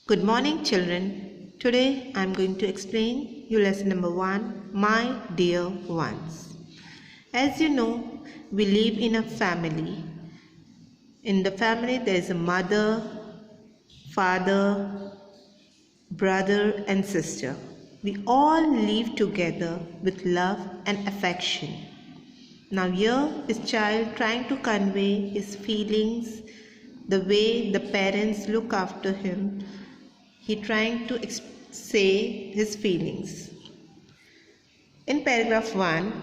Good morning, children. Today I am going to explain you lesson number 1, My Dear Ones. As you know, we live in a family. In the family, there is a mother, father, brother, and sister. We all live together with love and affection. Now, here is child trying to convey his feelings, the way the parents look after him. He trying to say his feelings. In paragraph 1,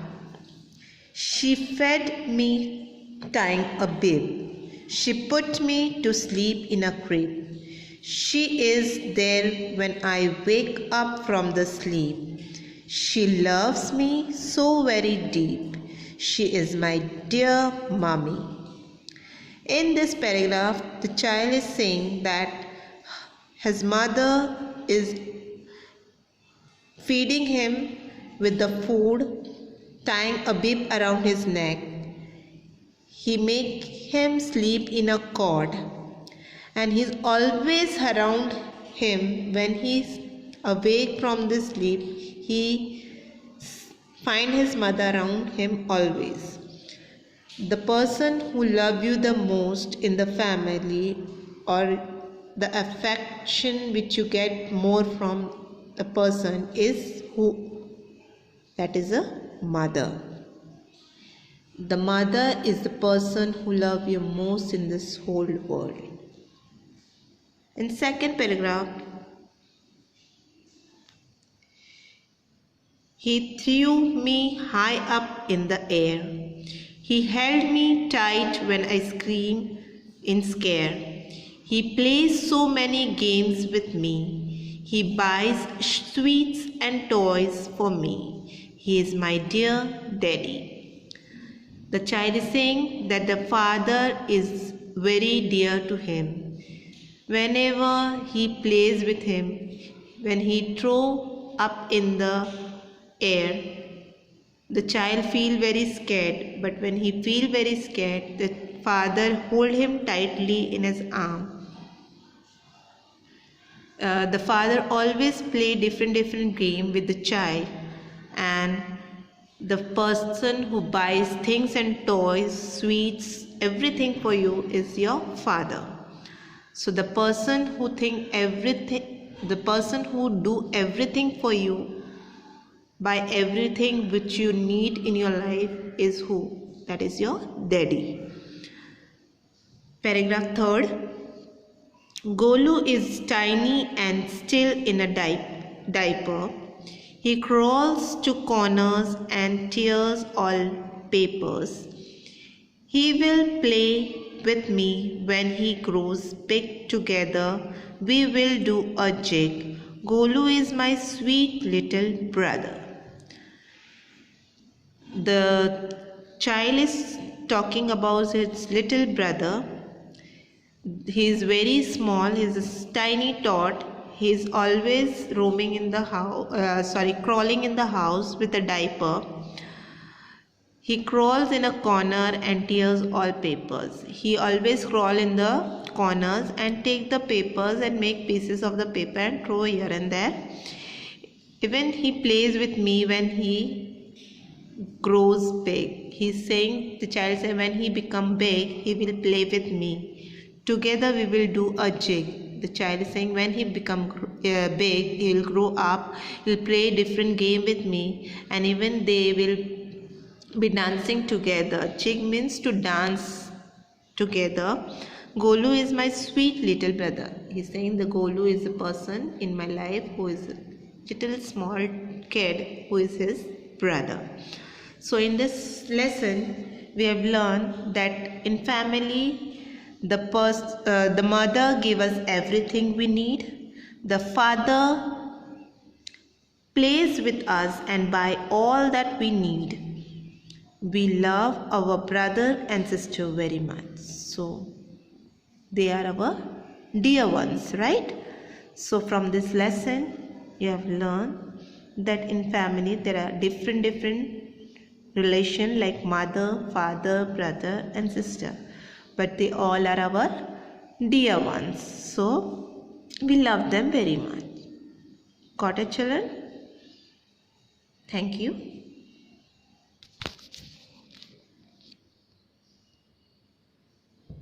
she fed me tying a bib. She put me to sleep in a crib. She is there when I wake up from the sleep. She loves me so very deep. She is my dear mommy. In this paragraph, the child is saying that his mother is feeding him with the food, tying a bib around his neck. He make him sleep in a cot, and he's always around him. When he's awake from the sleep, he find his mother around him always. The person who love you the most in the family, or the affection which you get more from the person, is who? That is a mother. The mother is the person who loves you most in this whole world. In second paragraph, he threw me high up in the air. He held me tight when I screamed in scare. He plays so many games with me. He buys sweets and toys for me. He is my dear daddy. The child is saying that the father is very dear to him. Whenever he plays with him, when he throws up in the air, the child feel very scared. But when he feel very scared, the father hold him tightly in his arm. The father always play different game with the child, and the person who buys things and toys, sweets, everything for you is your father. So the person who do everything for you, buy everything which you need in your life, is who? That is your daddy. Paragraph 3rd. Golu is tiny and still in a diaper. He crawls to corners and tears all papers. He will play with me when he grows big. Together we will do a jig. Golu is my sweet little brother. The child is talking about his little brother. He is very small. He is a tiny tot. He is always roaming in the house, crawling in the house with a diaper. He crawls in a corner and tears all papers. He always crawl in the corners and take the papers and make pieces of the paper and throw here and there. Even he plays with me when he grows big. He's saying, the child says, when he become big, he will play with me. Together we will do a jig. The child is saying, when he become big, he will grow up, he will play different game with me, and even they will be dancing together. Jig means to dance together. Golu is my sweet little brother. He is saying the Golu is a person in my life who is a little small kid who is his brother. So in this lesson, we have learned that in family, the mother gives us everything we need. The father plays with us and buy all that we need. We love our brother and sister very much. So they are our dear ones, right? So from this lesson, you have learned that in family there are different relations like mother, father, brother and sister. But they all are our dear ones. So We love them very much. Got it, children? Thank you.